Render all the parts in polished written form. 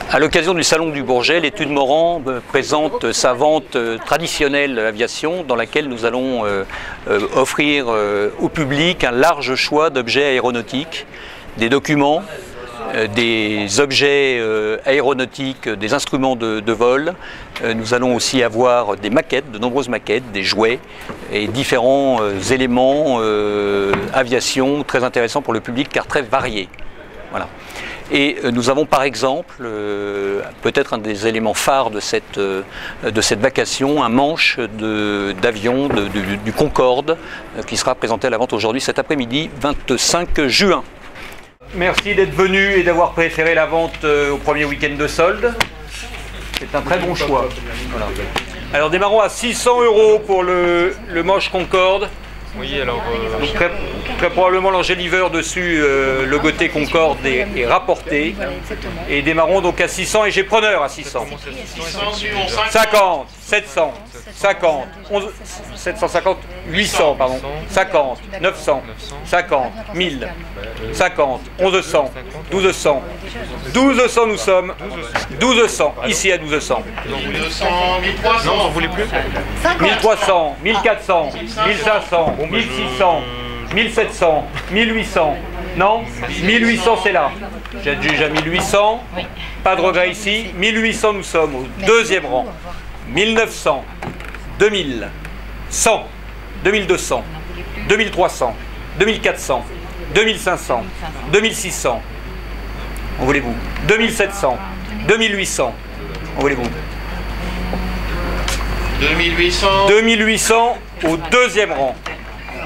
À l'occasion du Salon du Bourget, l'étude Morand présente sa vente traditionnelle aviation dans laquelle nous allons offrir au public un large choix d'objets aéronautiques, des documents, des objets aéronautiques, des instruments de vol. Nous allons aussi avoir des maquettes, de nombreuses maquettes, des jouets et différents éléments aviation très intéressants pour le public car très variés. Voilà. Et nous avons par exemple, peut-être un des éléments phares de cette vacation, un manche d'avion du Concorde qui sera présenté à la vente aujourd'hui cet après-midi, 25 juin. Merci d'être venu et d'avoir préféré la vente au premier week-end de solde. C'est un très bon choix. Voilà. Alors démarrons à 600 € pour le manche Concorde. Oui, alors... Donc, très probablement l'Angéliveur dessus, le Gautier Concorde est rapporté. Et démarrons donc à 600 et j'ai preneur à 600. 50, 700, 50, 750, 800, pardon, 50, 900, 50, 1000, 50, 1100, 1200, 1200 nous sommes, 1200, ici à 1200. 1300, non, vous voulez plus 1300, 1400, 1500, 1600, 1700, 1800, non 1800 c'est là. J'ai déjà 1800, pas de regret ici, 1800 nous sommes au deuxième rang. 1900, 2000, 100, 2200, 2300, 2400, 2500, 2600, en voulez-vous 2700, 2800, en voulez-vous 2800 au deuxième rang.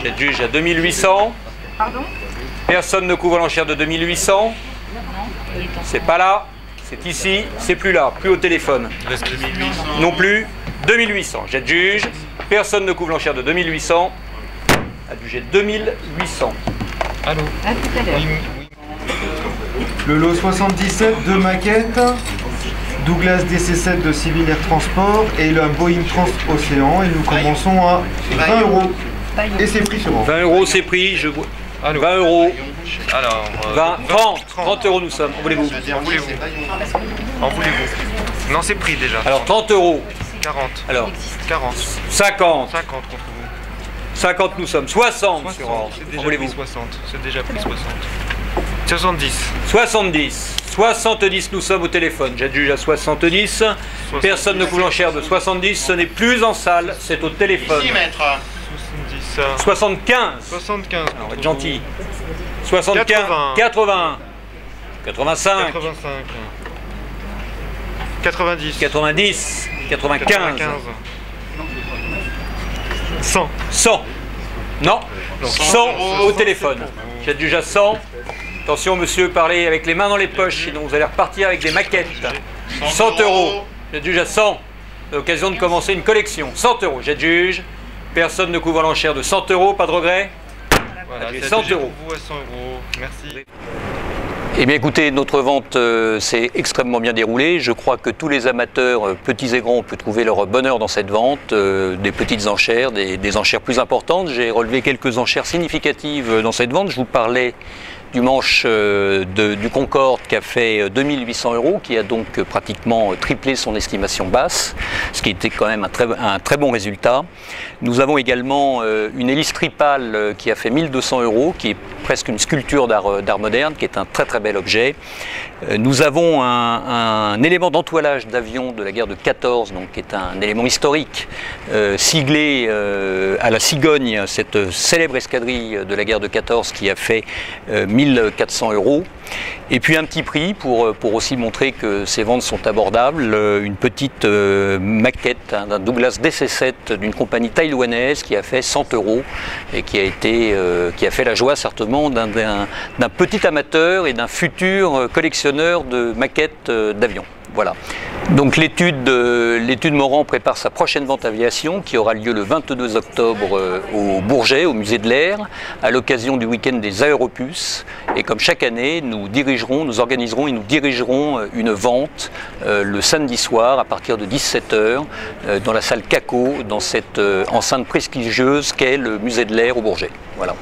J'ai juge à 2800. Personne ne couvre l'enchère de 2800. C'est pas là, c'est ici, c'est plus là, plus au téléphone. Non plus, 2800. Jet juge, personne ne couvre l'enchère de 2800. Adjugé 2800. Allô. À tout à l'heure. Le lot 77 de maquettes, Douglas DC-7 de Civil Air Transport et le Boeing Trans-Océan. Et nous commençons à 20 €. Et c'est pris sur 20 € c'est pris, je vois. 20 €. Alors... 20, 30 € nous sommes. En voulez-vous? En voulez-vous? Non, c'est pris déjà. Alors 30 €. 40. Alors 40. 50. 50 contre vous. 50 nous sommes. 60 sur Orange. C'est En déjà voulez-vous? pris 60. C'est déjà pris 60. 70. 70. 70 nous sommes au téléphone. J'adjuge à 70. Personne ne couvre l'enchère de 70. Ce n'est plus en salle, c'est au téléphone. 70. 75. 75. On va être gentil. 75. 80. 85. 85. 90. 90. 95. 100. 100. Non. 100 au téléphone. J'adjuge à 100. Attention monsieur, parlez avec les mains dans les poches, sinon vous allez repartir avec des maquettes. 100 €. J'adjuge à 100. C'est l'occasion de commencer une collection. 100 €. J'adjuge. Personne ne couvre l'enchère de 100 €, pas de regret. Voilà, Adjugé c'est 100 adjugé €. pour vous à 100 €. Merci. Eh bien écoutez, notre vente s'est extrêmement bien déroulée. Je crois que tous les amateurs, petits et grands, ont pu trouver leur bonheur dans cette vente. Des petites enchères, des enchères plus importantes. J'ai relevé quelques enchères significatives dans cette vente. Je vous parlais du manche du Concorde qui a fait 2800 €, qui a donc pratiquement triplé son estimation basse, ce qui était quand même un très bon résultat. Nous avons également une hélice tripale qui a fait 1200 €, qui est presque une sculpture d'art moderne, qui est un très bel objet. Nous avons un élément d'entoilage d'avion de la guerre de 14, donc qui est un élément historique, siglé à la cigogne, cette célèbre escadrille de la guerre de 14 qui a fait 1400 €. Et puis un petit prix pour aussi montrer que ces ventes sont abordables, une petite maquette d'un Douglas DC-7 d'une compagnie taïwanaise qui a fait 100 € et qui a fait la joie certainement d'un petit amateur et d'un futur collectionneur de maquettes d'avions. Voilà. Donc l'étude Morand prépare sa prochaine vente aviation qui aura lieu le 22 octobre au Bourget, au musée de l'Air, à l'occasion du week-end des Aéropuces. Et comme chaque année, nous organiserons et nous dirigerons une vente le samedi soir à partir de 17 h dans la salle Caco, dans cette enceinte prestigieuse qu'est le musée de l'Air au Bourget. Voilà.